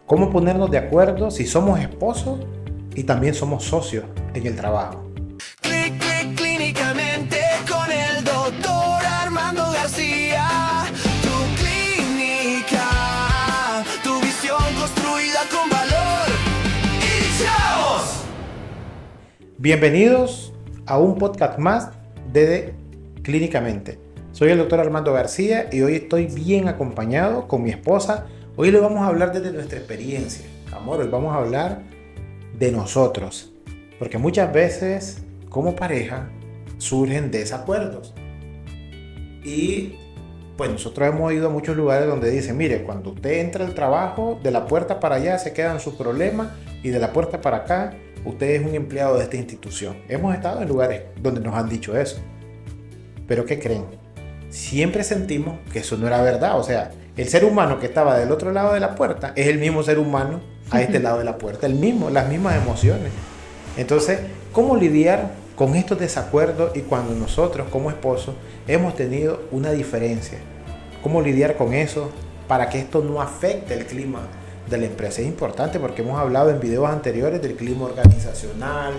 cómo ponernos de acuerdo si somos esposos y también somos socios en el trabajo. Clínicamente con el doctor Armando García. Tu clínica, tu visión construida con valor. ¡Iniciamos! Bienvenidos a un podcast más de Clínicamente. Soy el doctor Armando García y hoy estoy bien acompañado con mi esposa. Hoy le vamos a hablar desde nuestra experiencia. Amor, hoy vamos a hablar de nosotros. Porque muchas veces, como pareja, surgen desacuerdos. Y pues nosotros hemos ido a muchos lugares donde dicen, mire, cuando usted entra al trabajo, de la puerta para allá se quedan sus problemas y de la puerta para acá, usted es un empleado de esta institución. Hemos estado en lugares donde nos han dicho eso. Pero ¿qué creen? Siempre sentimos que eso no era verdad. O sea, el ser humano que estaba del otro lado de la puerta es el mismo ser humano a este lado de la puerta, las mismas emociones. Entonces, ¿cómo lidiar con estos desacuerdos y cuando nosotros como esposos hemos tenido una diferencia? ¿Cómo lidiar con eso para que esto no afecte el clima de la empresa? Es importante porque hemos hablado en videos anteriores del clima organizacional,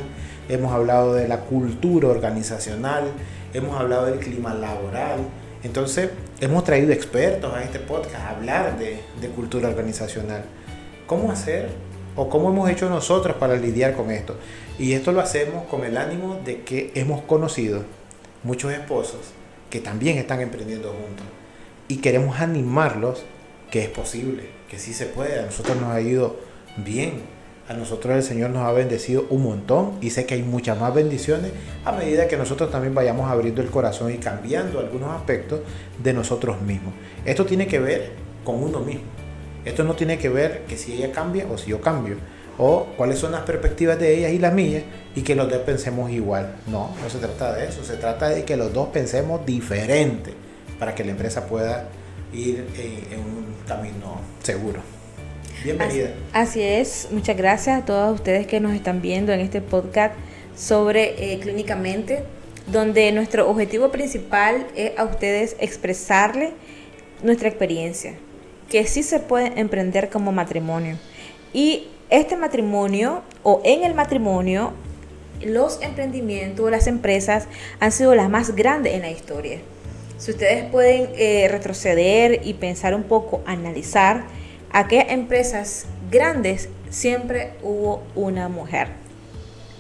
hemos hablado de la cultura organizacional, hemos hablado del clima laboral. Entonces, hemos traído expertos a este podcast a hablar de cultura organizacional. ¿Cómo hacer o cómo hemos hecho nosotros para lidiar con esto? Y esto lo hacemos con el ánimo de que hemos conocido muchos esposos que también están emprendiendo juntos y queremos animarlos que es posible, que sí se puede. A nosotros nos ha ido bien. A nosotros el Señor nos ha bendecido un montón y sé que hay muchas más bendiciones a medida que nosotros también vayamos abriendo el corazón y cambiando algunos aspectos de nosotros mismos. Esto tiene que ver con uno mismo. Esto no tiene que ver que si ella cambia o si yo cambio, o cuáles son las perspectivas de ellas y las mías y que los dos pensemos igual. No se trata de eso. Se trata de que los dos pensemos diferente para que la empresa pueda ir en un camino seguro. Bienvenida. Así es, muchas gracias a todos ustedes que nos están viendo en este podcast sobre Clínicamente, donde nuestro objetivo principal es a ustedes expresarle nuestra experiencia, que sí se puede emprender como matrimonio. Y este matrimonio, o en el matrimonio, los emprendimientos, las empresas han sido las más grandes en la historia. Si ustedes pueden retroceder y pensar un poco, analizar, aquellas empresas grandes siempre hubo una mujer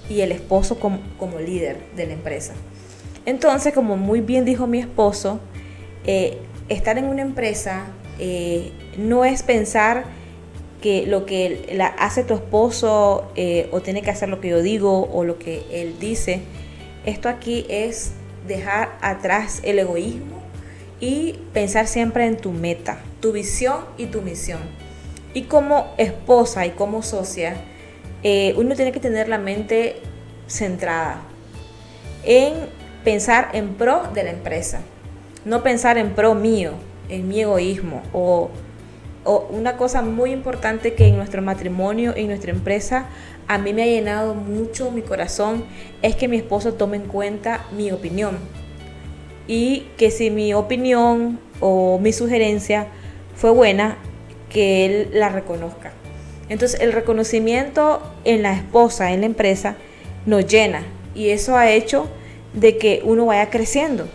y el esposo como líder de la empresa. Entonces, como muy bien dijo mi esposo, estar en una empresa no es pensar que lo que hace tu esposo o tiene que hacer lo que yo digo o lo que él dice. Esto aquí es dejar atrás el egoísmo y pensar siempre en tu meta, tu visión y tu misión. Y como esposa y como socia, uno tiene que tener la mente centrada en pensar en pro de la empresa, no pensar en pro mío, en mi egoísmo. O una cosa muy importante que en nuestro matrimonio, en nuestra empresa, a mí me ha llenado mucho mi corazón, es que mi esposo tome en cuenta mi opinión. Y que si mi opinión o mi sugerencia fue buena, que él la reconozca. Entonces el reconocimiento en la esposa, en la empresa, nos llena y eso ha hecho de que uno vaya creciendo.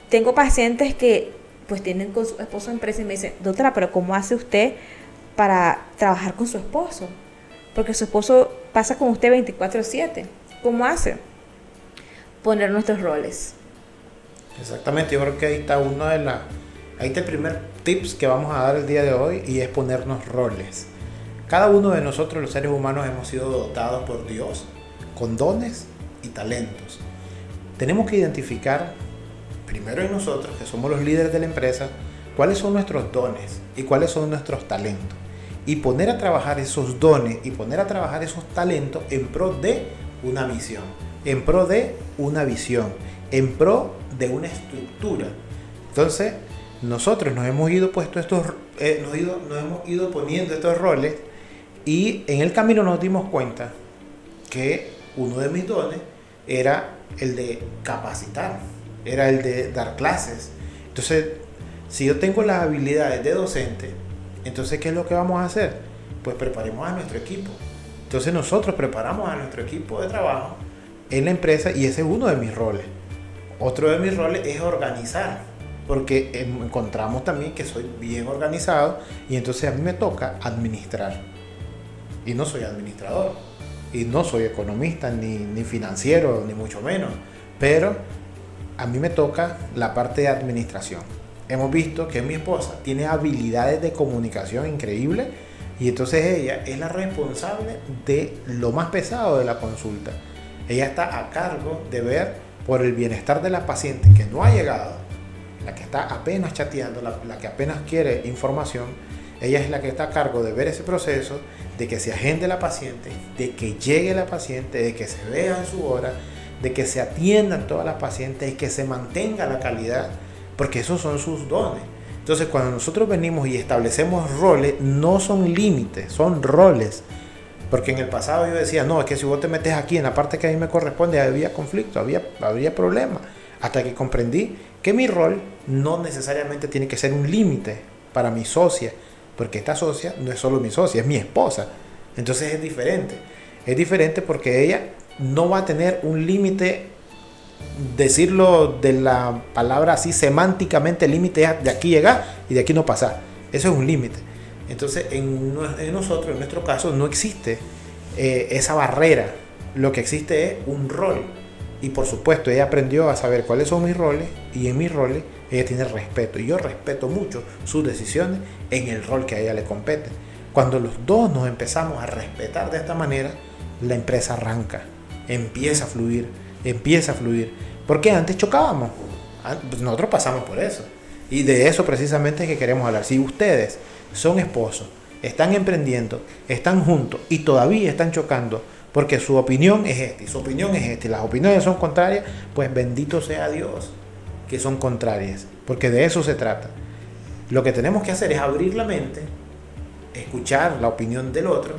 Tengo pacientes que pues tienen con su esposo en empresa y me dicen, doctora, pero ¿cómo hace usted para trabajar con su esposo? Porque su esposo pasa con usted 24/7. ¿Cómo hace? Poner nuestros roles. Exactamente, yo creo que ahí está ahí está el primer tips que vamos a dar el día de hoy y es ponernos roles. Cada uno de nosotros, los seres humanos, hemos sido dotados por Dios con dones y talentos. Tenemos que identificar primero en nosotros, que somos los líderes de la empresa, cuáles son nuestros dones y cuáles son nuestros talentos. Y poner a trabajar esos dones y poner a trabajar esos talentos en pro de una misión, en pro de una visión, en pro de una estructura. Entonces, nosotros nos hemos ido poniendo estos roles y en el camino nos dimos cuenta que uno de mis dones era el de capacitar, era el de dar clases. Entonces, si yo tengo las habilidades de docente, entonces ¿qué es lo que vamos a hacer? pues preparemos a nuestro equipo. Entonces nosotros preparamos a nuestro equipo de trabajo en la empresa y ese es uno de mis roles. Otro de mis roles es organizar, porque encontramos también que soy bien organizado y entonces a mí me toca administrar. Y no soy administrador, y no soy economista, ni financiero, ni mucho menos, pero a mí me toca la parte de administración. Hemos visto que mi esposa tiene habilidades de comunicación increíbles y entonces ella es la responsable de lo más pesado de la consulta. Ella está a cargo de ver por el bienestar de la paciente que no ha llegado, la que está apenas chateando, la que apenas quiere información. Ella es la que está a cargo de ver ese proceso, de que se agende la paciente, de que llegue la paciente, de que se vea en su hora, de que se atiendan todas las pacientes y que se mantenga la calidad, porque esos son sus dones. Entonces, cuando nosotros venimos y establecemos roles, no son límites, son roles. Porque en el pasado yo decía, no, es que si vos te metes aquí en la parte que a mí me corresponde, había conflicto, habría problema. Hasta que comprendí que mi rol no necesariamente tiene que ser un límite para mi socia, porque esta socia no es solo mi socia, es mi esposa. Entonces es diferente. Es diferente porque ella no va a tener un límite, decirlo de la palabra así semánticamente, límite es de aquí llegar y de aquí no pasar. Eso es un límite. Entonces en nosotros, en nuestro caso, no existe esa barrera. Lo que existe es un rol. Y por supuesto, ella aprendió a saber cuáles son mis roles y en mis roles ella tiene respeto. Y yo respeto mucho sus decisiones en el rol que a ella le compete. Cuando los dos nos empezamos a respetar de esta manera, la empresa arranca, empieza a fluir. Porque antes chocábamos. Nosotros pasamos por eso. Y de eso precisamente es que queremos hablar. Si ustedes son esposos, están emprendiendo, están juntos y todavía están chocando, porque su opinión es esta y su opinión es esta y las opiniones son contrarias, pues bendito sea Dios que son contrarias, porque de eso se trata. Lo que tenemos que hacer es abrir la mente, escuchar la opinión del otro,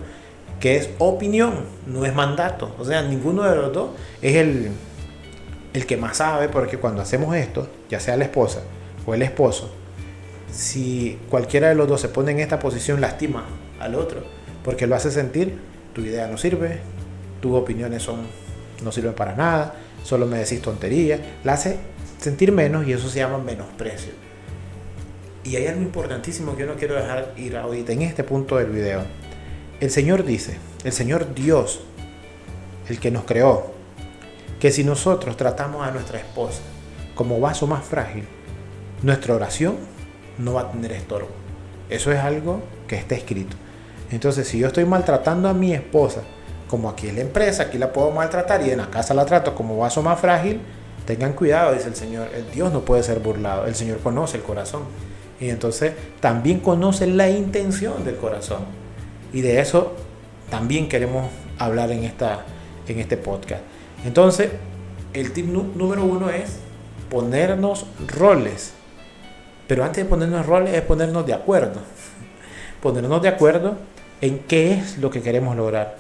que es opinión, no es mandato. O sea, ninguno de los dos es el que más sabe, porque cuando hacemos esto, ya sea la esposa o el esposo, si cualquiera de los dos se pone en esta posición, lastima al otro, porque lo hace sentir, tu idea no sirve, tus opiniones no sirven para nada, solo me decís tonterías, la hace sentir menos y eso se llama menosprecio. Y hay algo importantísimo que yo no quiero dejar ir ahorita en este punto del video. El Señor dice, el Señor Dios, el que nos creó, que si nosotros tratamos a nuestra esposa como vaso más frágil, nuestra oración no va a tener estorbo. Eso es algo que está escrito. Entonces, si yo estoy maltratando a mi esposa, como aquí en la empresa, aquí la puedo maltratar y en la casa la trato como vaso más frágil, tengan cuidado, dice el Señor. El Dios no puede ser burlado. El Señor conoce el corazón. Y entonces también conoce la intención del corazón. Y de eso también queremos hablar en este podcast. Entonces, el tip número 1 es ponernos roles. Pero antes de ponernos roles es ponernos de acuerdo. Ponernos de acuerdo en qué es lo que queremos lograr.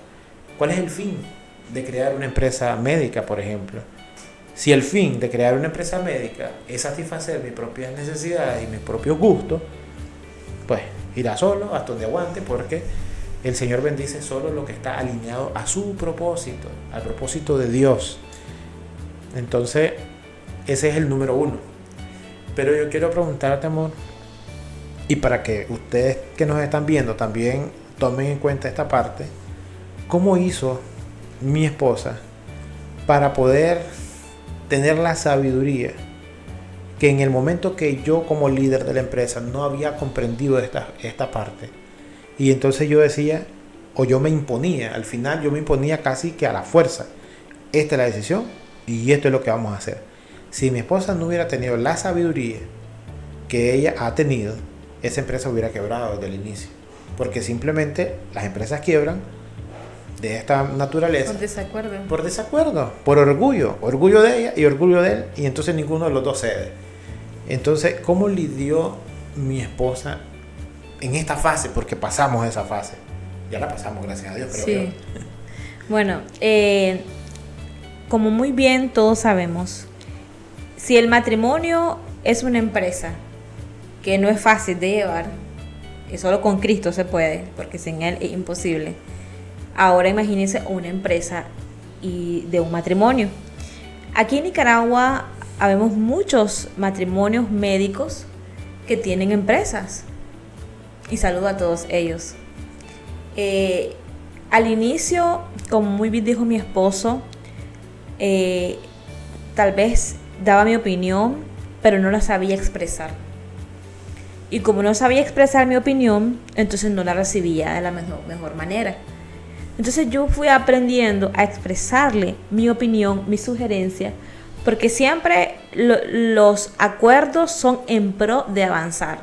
¿Cuál es el fin de crear una empresa médica, por ejemplo? Si el fin de crear una empresa médica es satisfacer mis propias necesidades y mis propios gustos, pues irá solo hasta donde aguante, porque el Señor bendice solo lo que está alineado a su propósito, al propósito de Dios. Entonces, ese es el número 1. Pero yo quiero preguntarte, amor, y para que ustedes que nos están viendo también tomen en cuenta esta parte, ¿cómo hizo mi esposa para poder tener la sabiduría que en el momento que yo como líder de la empresa no había comprendido esta parte? Y entonces yo decía, o yo me imponía, al final yo me imponía casi que a la fuerza. Esta es la decisión y esto es lo que vamos a hacer. Si mi esposa no hubiera tenido la sabiduría que ella ha tenido, esa empresa hubiera quebrado desde el inicio. Porque simplemente las empresas quiebran de esta naturaleza. Por desacuerdo. Por orgullo. Orgullo de ella y orgullo de él. Y entonces ninguno de los dos cede. Entonces, ¿cómo lidió mi esposa en esta fase? Porque pasamos esa fase. Ya la pasamos, gracias a Dios. Pero sí. Bueno, como muy bien todos sabemos, si el matrimonio es una empresa que no es fácil de llevar, que solo con Cristo se puede, porque sin Él es imposible. Ahora imagínense una empresa y de un matrimonio. Aquí en Nicaragua habemos muchos matrimonios médicos que tienen empresas. Y saludo a todos ellos. Al inicio, como muy bien dijo mi esposo, tal vez daba mi opinión, pero no la sabía expresar. Y como no sabía expresar mi opinión, entonces no la recibía de la mejor manera. Entonces yo fui aprendiendo a expresarle mi opinión, mi sugerencia, porque siempre los acuerdos son en pro de avanzar.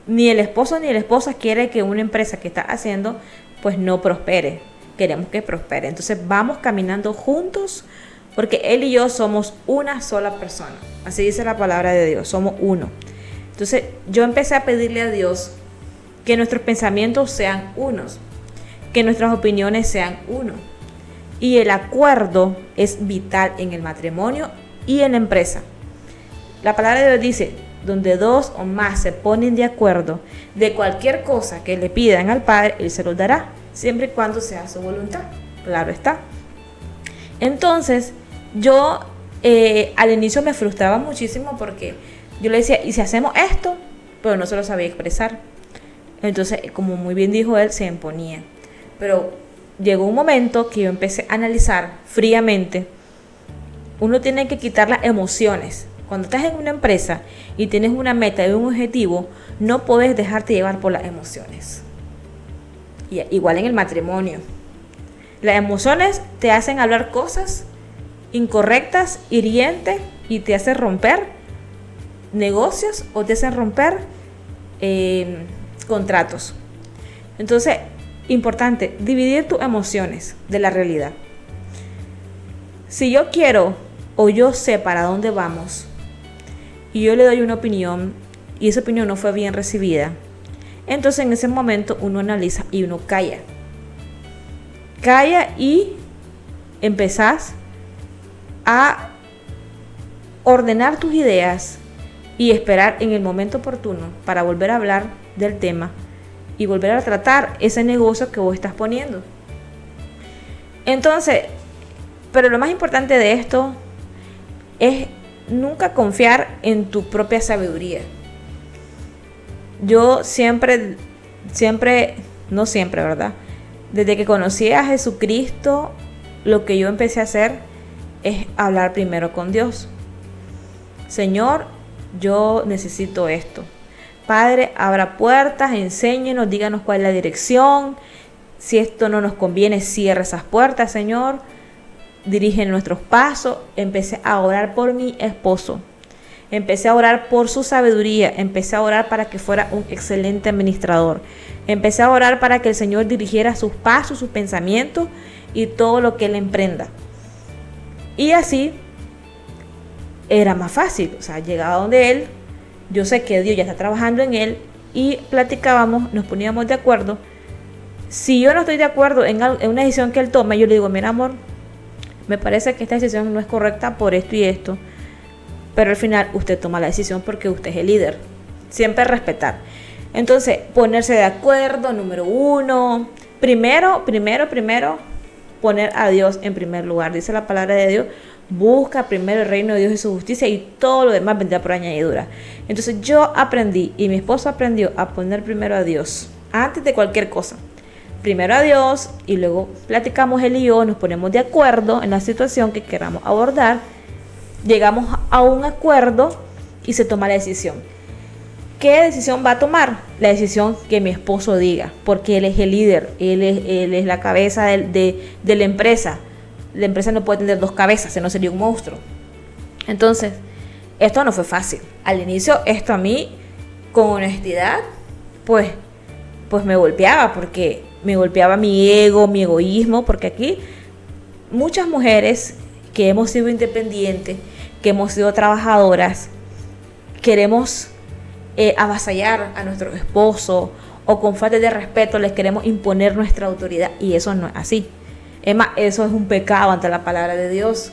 Ni el esposo ni la esposa quiere que una empresa que está haciendo pues no prospere. Queremos que prospere. Entonces vamos caminando juntos, porque él y yo somos una sola persona. Así dice la palabra de Dios, somos uno. Entonces yo empecé a pedirle a Dios que nuestros pensamientos sean unos, que nuestras opiniones sean uno. Y el acuerdo es vital en el matrimonio y en la empresa. La palabra de Dios dice, donde dos o más se ponen de acuerdo de cualquier cosa que le pidan al Padre, Él se los dará, siempre y cuando sea su voluntad. Claro está. Entonces, yo al inicio me frustraba muchísimo porque yo le decía, ¿y si hacemos esto? Pero no se lo sabía expresar. Entonces, como muy bien dijo él, se imponía. Pero llegó un momento que yo empecé a analizar fríamente. Uno tiene que quitar las emociones. Cuando estás en una empresa y tienes una meta y un objetivo, no puedes dejarte llevar por las emociones. Y igual en el matrimonio. Las emociones te hacen hablar cosas incorrectas, hirientes, y te hacen romper negocios o te hacen romper contratos. Entonces, importante, dividir tus emociones de la realidad. Si yo quiero o yo sé para dónde vamos y yo le doy una opinión y esa opinión no fue bien recibida, entonces en ese momento uno analiza y uno calla. Calla y empezás a ordenar tus ideas y esperar en el momento oportuno para volver a hablar del tema y volver a tratar ese negocio que vos estás poniendo. Entonces, pero lo más importante de esto es nunca confiar en tu propia sabiduría. Yo siempre, no siempre, ¿verdad? Desde que conocí a Jesucristo, lo que yo empecé a hacer es hablar primero con Dios. Señor, yo necesito esto. Padre, abra puertas, enséñenos, díganos cuál es la dirección. Si esto no nos conviene, cierra esas puertas, Señor. Dirige nuestros pasos. Empecé a orar por mi esposo. Empecé a orar por su sabiduría. Empecé a orar para que fuera un excelente administrador. Empecé a orar para que el Señor dirigiera sus pasos, sus pensamientos y todo lo que él emprenda. Y así era más fácil. O sea, llegaba donde él, yo sé que Dios ya está trabajando en él y platicábamos, nos poníamos de acuerdo. Si yo no estoy de acuerdo en una decisión que él toma, yo le digo, mira amor, me parece que esta decisión no es correcta por esto y esto, pero al final usted toma la decisión porque usted es el líder. Siempre respetar. Entonces, ponerse de acuerdo, número uno. Primero, poner a Dios en primer lugar. Dice la palabra de Dios, busca primero el reino de Dios y su justicia y todo lo demás vendrá por añadidura. Entonces yo aprendí y mi esposo aprendió a poner primero a Dios antes de cualquier cosa. Primero a Dios y luego platicamos él y yo, nos ponemos de acuerdo en la situación que queramos abordar, llegamos a un acuerdo y se toma la decisión. ¿Qué decisión va a tomar? La decisión que mi esposo diga, porque él es el líder, él es la cabeza de la empresa. La empresa no puede tener dos cabezas, si no sería un monstruo. Entonces, esto no fue fácil. Al inicio, esto a mí, con honestidad, pues me golpeaba, porque me golpeaba mi ego, mi egoísmo, porque aquí muchas mujeres que hemos sido independientes, que hemos sido trabajadoras, queremos avasallar a nuestro esposo o con falta de respeto les queremos imponer nuestra autoridad, y eso no es así. Es más, eso es un pecado ante la palabra de Dios,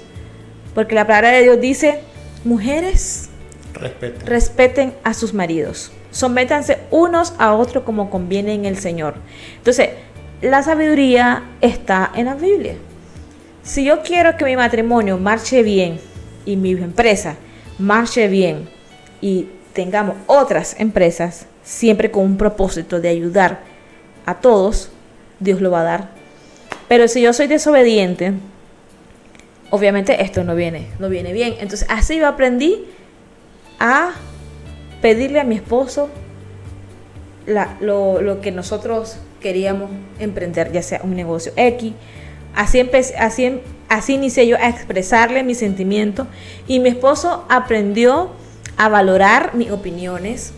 porque la palabra de Dios dice, mujeres, respeten a sus maridos. Sométanse unos a otros como conviene en el Señor. Entonces, la sabiduría está en la Biblia. Si yo quiero que mi matrimonio marche bien y mi empresa marche bien y tengamos otras empresas, siempre con un propósito de ayudar a todos, Dios lo va a dar. Pero si yo soy desobediente, obviamente esto no viene bien. Entonces así yo aprendí a pedirle a mi esposo lo que nosotros queríamos emprender, ya sea un negocio X. Así inicié yo a expresarle mis sentimientos y mi esposo aprendió a valorar mis opiniones,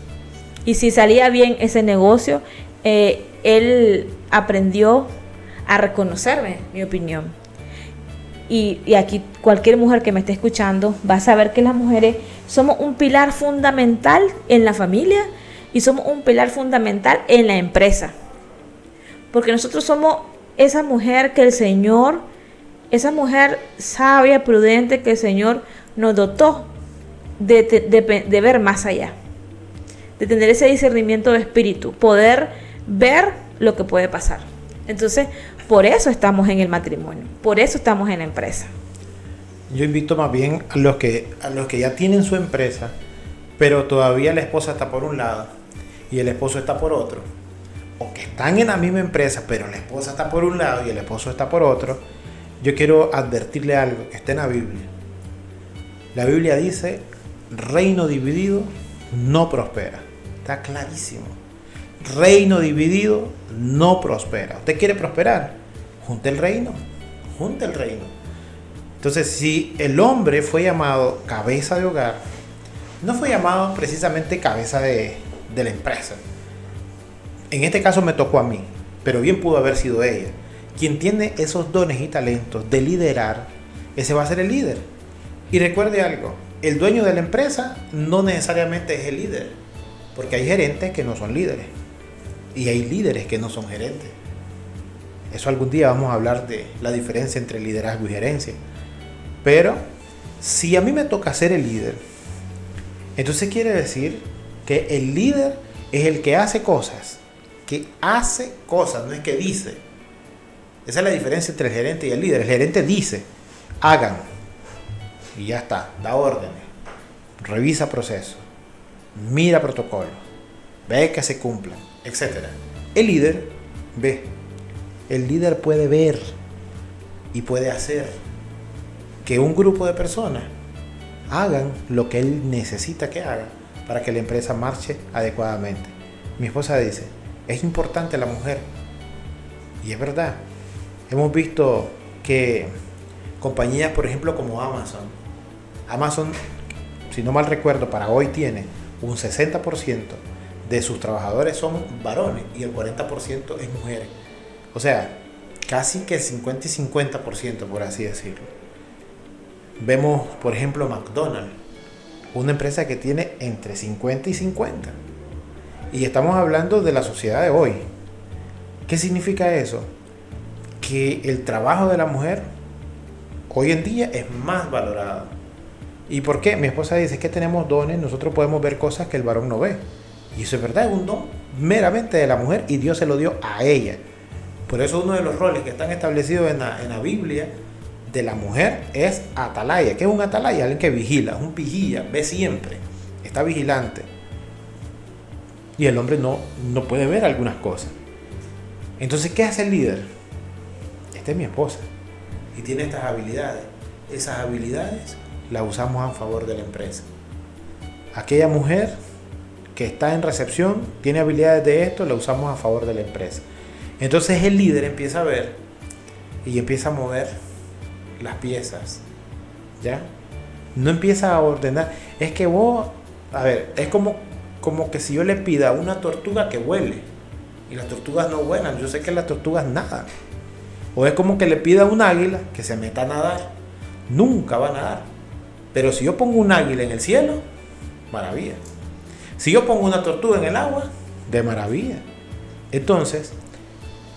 y si salía bien ese negocio, él aprendió a reconocerme mi opinión. Y aquí cualquier mujer que me esté escuchando va a saber que las mujeres somos un pilar fundamental en la familia y somos un pilar fundamental en la empresa. Porque nosotros somos esa mujer que el Señor, esa mujer sabia, prudente que el Señor nos dotó de ver más allá, de tener ese discernimiento de espíritu, poder ver lo que puede pasar. Entonces, por eso estamos en el matrimonio, por eso estamos en la empresa. Yo invito más bien a los que ya tienen su empresa, pero todavía la esposa está por un lado y el esposo está por otro, o que están en la misma empresa, pero la esposa está por un lado y el esposo está por otro. Yo quiero advertirle algo que está en la Biblia. La Biblia dice: reino dividido no prospera. Está clarísimo. Reino dividido no prospera. ¿Usted quiere prosperar? Junte el reino. Junte el reino. Entonces, si el hombre fue llamado cabeza de hogar, no fue llamado precisamente cabeza de la empresa. En este caso me tocó a mí, pero bien pudo haber sido ella. Quien tiene esos dones y talentos de liderar, ese va a ser el líder. Y recuerde algo, el dueño de la empresa no necesariamente es el líder, porque hay gerentes que no son líderes y hay líderes que no son gerentes. Eso algún día vamos a hablar de la diferencia entre liderazgo y gerencia. Pero si a mí me toca ser el líder, entonces quiere decir que el líder es el que hace cosas, no es que dice. Esa es la diferencia entre el gerente y el líder. El gerente dice: hagan, y ya está, da órdenes, revisa procesos, mira protocolos, ve que se cumplan, etc. El líder ve. El líder puede ver y puede hacer que un grupo de personas hagan lo que él necesita que hagan para que la empresa marche adecuadamente. Mi esposa dice: es importante la mujer. Y es verdad. Hemos visto que compañías, por ejemplo, como Amazon, si no mal recuerdo, para hoy tiene un 60% de sus trabajadores son varones y el 40% es mujeres. O sea, casi que 50 y 50%, por así decirlo. Vemos, por ejemplo, McDonald's, una empresa que tiene entre 50 y 50. Y estamos hablando de la sociedad de hoy. ¿Qué significa eso? Que el trabajo de la mujer hoy en día es más valorado. ¿Y por qué? Mi esposa dice que tenemos dones, nosotros podemos ver cosas que el varón no ve. Y eso es verdad, es un don meramente de la mujer y Dios se lo dio a ella. Por eso uno de los roles que están establecidos en la Biblia de la mujer es atalaya. ¿Qué es un atalaya? Alguien que vigila, es un vigía, ve siempre, está vigilante. Y el hombre no puede ver algunas cosas. Entonces, ¿qué hace el líder? Esta es mi esposa y tiene estas habilidades. Esas habilidades las usamos a favor de la empresa. Aquella mujer que está en recepción tiene habilidades de esto, la usamos a favor de la empresa. Entonces el líder empieza a ver y empieza a mover las piezas, ¿ya? No empieza a ordenar. Es que vos, a ver, es como que si yo le pida a una tortuga que vuele y las tortugas no vuelan, yo sé que las tortugas nadan. O es como que le pida a un águila que se meta a nadar, nunca va a nadar. Pero si yo pongo un águila en el cielo, maravilla. Si yo pongo una tortuga en el agua, de maravilla. Entonces,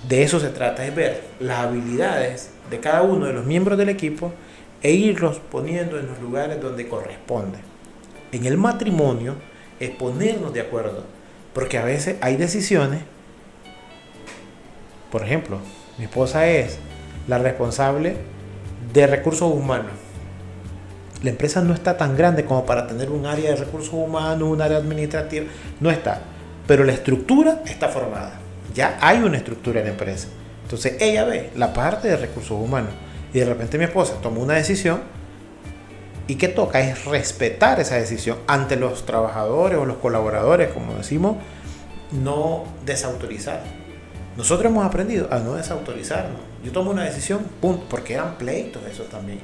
de eso se trata, es ver las habilidades de cada uno de los miembros del equipo e irlos poniendo en los lugares donde corresponde. En el matrimonio es ponernos de acuerdo Porque a veces hay decisiones, por ejemplo, mi esposa es la responsable de recursos humanos. La empresa no está tan grande como para tener un área de recursos humanos, un área administrativa, no está. Pero la estructura está formada. Ya hay una estructura en la empresa. Entonces ella ve la parte de recursos humanos y de repente mi esposa toma una decisión y que toca es respetar esa decisión ante los trabajadores o los colaboradores, como decimos, no desautorizar. Nosotros hemos aprendido a no desautorizarnos. Yo tomo una decisión, punto, porque eran pleitos eso también.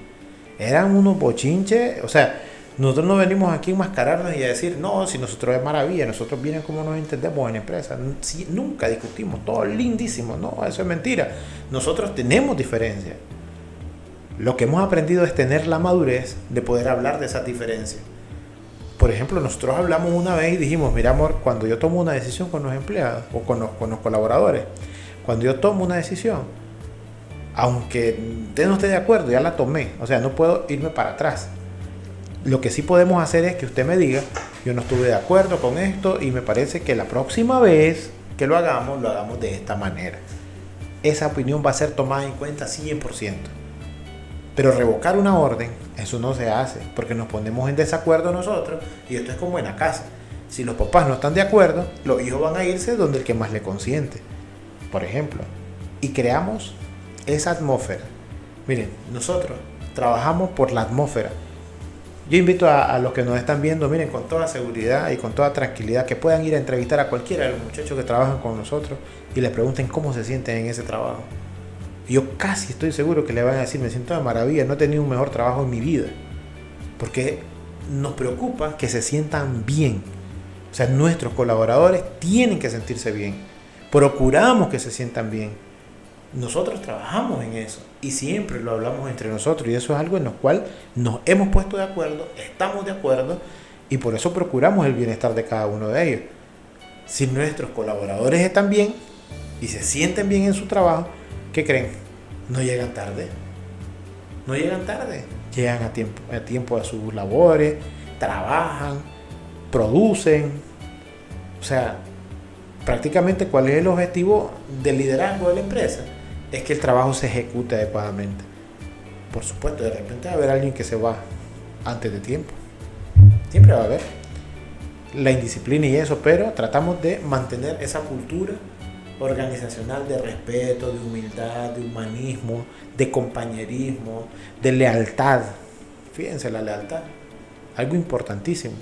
Eran unos bochinches, o sea, nosotros no venimos aquí a enmascararnos y a decir, no, si nosotros es maravilla, nosotros vienen como nos entendemos en la empresa. Si, nunca discutimos, todo lindísimo, no, eso es mentira. Nosotros tenemos diferencias. Lo que hemos aprendido es tener la madurez de poder hablar de esas diferencias. Por ejemplo, nosotros hablamos una vez y dijimos, mira amor, cuando yo tomo una decisión con los empleados o con los colaboradores, cuando yo tomo una decisión, aunque usted no esté de acuerdo, ya la tomé, o sea, no puedo irme para atrás. Lo que sí podemos hacer es que usted me diga, yo no estuve de acuerdo con esto y me parece que la próxima vez que lo hagamos de esta manera. Esa opinión va a ser tomada en cuenta 100%. Pero revocar una orden, eso no se hace, porque nos ponemos en desacuerdo nosotros, y esto es como en la casa. Si los papás no están de acuerdo, los hijos van a irse donde el que más le consiente, por ejemplo. Y creamos esa atmósfera. Miren, nosotros trabajamos por la atmósfera. Yo invito a los que nos están viendo, miren, con toda seguridad y con toda tranquilidad, que puedan ir a entrevistar a cualquiera de los muchachos que trabajan con nosotros y les pregunten cómo se sienten en ese trabajo. Yo casi estoy seguro que le van a decir, me siento de maravilla, no he tenido un mejor trabajo en mi vida. Porque nos preocupa que se sientan bien. O sea, nuestros colaboradores tienen que sentirse bien. Procuramos que se sientan bien. Nosotros trabajamos en eso y siempre lo hablamos entre nosotros, y eso es algo en lo cual nos hemos puesto de acuerdo, estamos de acuerdo, y por eso procuramos el bienestar de cada uno de ellos. Si nuestros colaboradores están bien y se sienten bien en su trabajo, ¿qué creen? No llegan tarde. No llegan tarde. Llegan a tiempo a sus labores, trabajan, producen. O sea, prácticamente, ¿cuál es el objetivo del liderazgo de la empresa? Es que el trabajo se ejecute adecuadamente. Por supuesto, de repente va a haber alguien que se va antes de tiempo. Siempre va a haber la indisciplina y eso, pero tratamos de mantener esa cultura organizacional de respeto, de humildad, de humanismo, de compañerismo, de lealtad. Fíjense, la lealtad, algo importantísimo.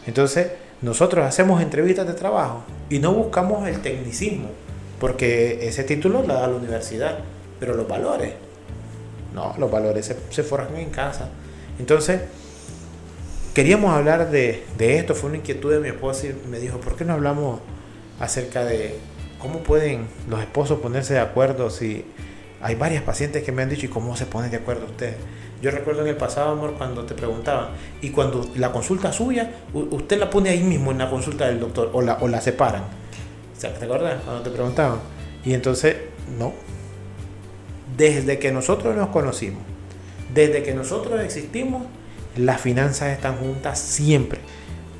Entonces, nosotros hacemos entrevistas de trabajo y no buscamos el tecnicismo, porque ese título lo da la universidad, pero los valores, no, los valores se forjan en casa. Entonces, queríamos hablar de esto, fue una inquietud de mi esposa y me dijo, ¿por qué no hablamos acerca de cómo pueden los esposos ponerse de acuerdo? Si hay varias pacientes que me han dicho, ¿y cómo se ponen de acuerdo ustedes? Yo recuerdo en el pasado, amor, cuando te preguntaban, y cuando la consulta suya, usted la pone ahí mismo en la consulta del doctor, o la separan. ¿Te acuerdas cuando te preguntaban? Y entonces, no. Desde que nosotros nos conocimos, desde que nosotros existimos, las finanzas están juntas siempre.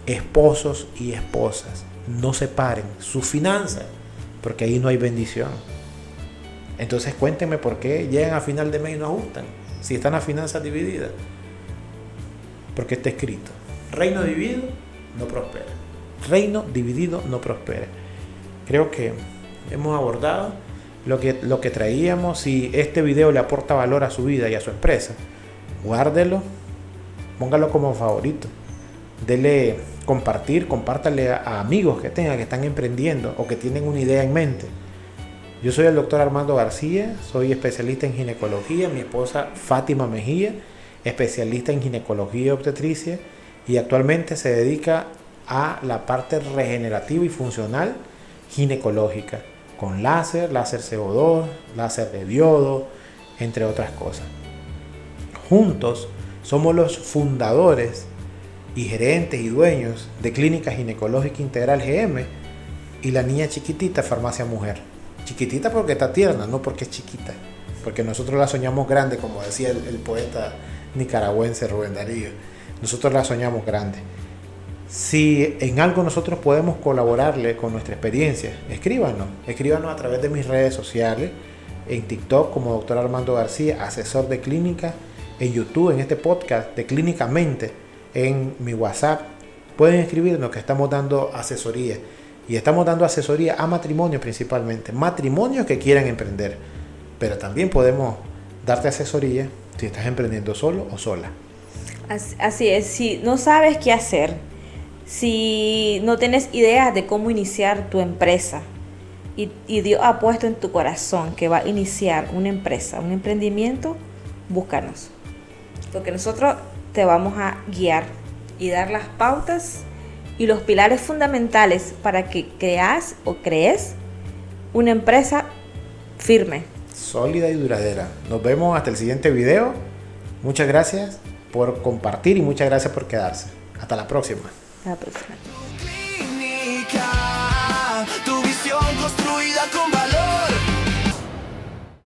Esposos y esposas, no separen sus finanzas, porque ahí no hay bendición. Entonces cuéntenme por qué llegan a final de mes y no ajustan, si están las finanzas divididas. Porque está escrito, reino dividido no prospera. Reino dividido no prospera. Creo que hemos abordado lo que traíamos. Si este video le aporta valor a su vida y a su empresa, guárdelo, póngalo como favorito, dele compartir, compártale a amigos que tengan, que están emprendiendo o que tienen una idea en mente. Yo soy el doctor Armando García, soy especialista en ginecología, mi esposa Fátima Mejía, especialista en ginecología y obstetricia, y actualmente se dedica a la parte regenerativa y funcional ginecológica, con láser CO2, láser de diodo, entre otras cosas. Juntos somos los fundadores y gerentes y dueños de Clínica Ginecológica Integral GM y la niña chiquitita Farmacia Mujer. Chiquitita porque está tierna, no porque es chiquita, porque nosotros la soñamos grande, como decía el poeta nicaragüense Rubén Darío. Nosotros la soñamos grande. Si en algo nosotros podemos colaborarle con nuestra experiencia, escríbanos a través de mis redes sociales, en TikTok como Dr. Armando García, asesor de clínica, en YouTube, en este podcast de Clínicamente, en mi WhatsApp. Pueden escribirnos que estamos dando asesoría. Y estamos dando asesoría a matrimonios principalmente. Matrimonios que quieran emprender. Pero también podemos darte asesoría si estás emprendiendo solo o sola. Así es, si no sabes qué hacer, si no tienes ideas de cómo iniciar tu empresa y Dios ha puesto en tu corazón que va a iniciar una empresa, un emprendimiento, búscanos. Porque nosotros te vamos a guiar y dar las pautas y los pilares fundamentales para que crees una empresa firme, sólida y duradera. Nos vemos hasta el siguiente video. Muchas gracias por compartir y muchas gracias por quedarse. Hasta la próxima. Hasta la próxima. Clínica, tu visión construida con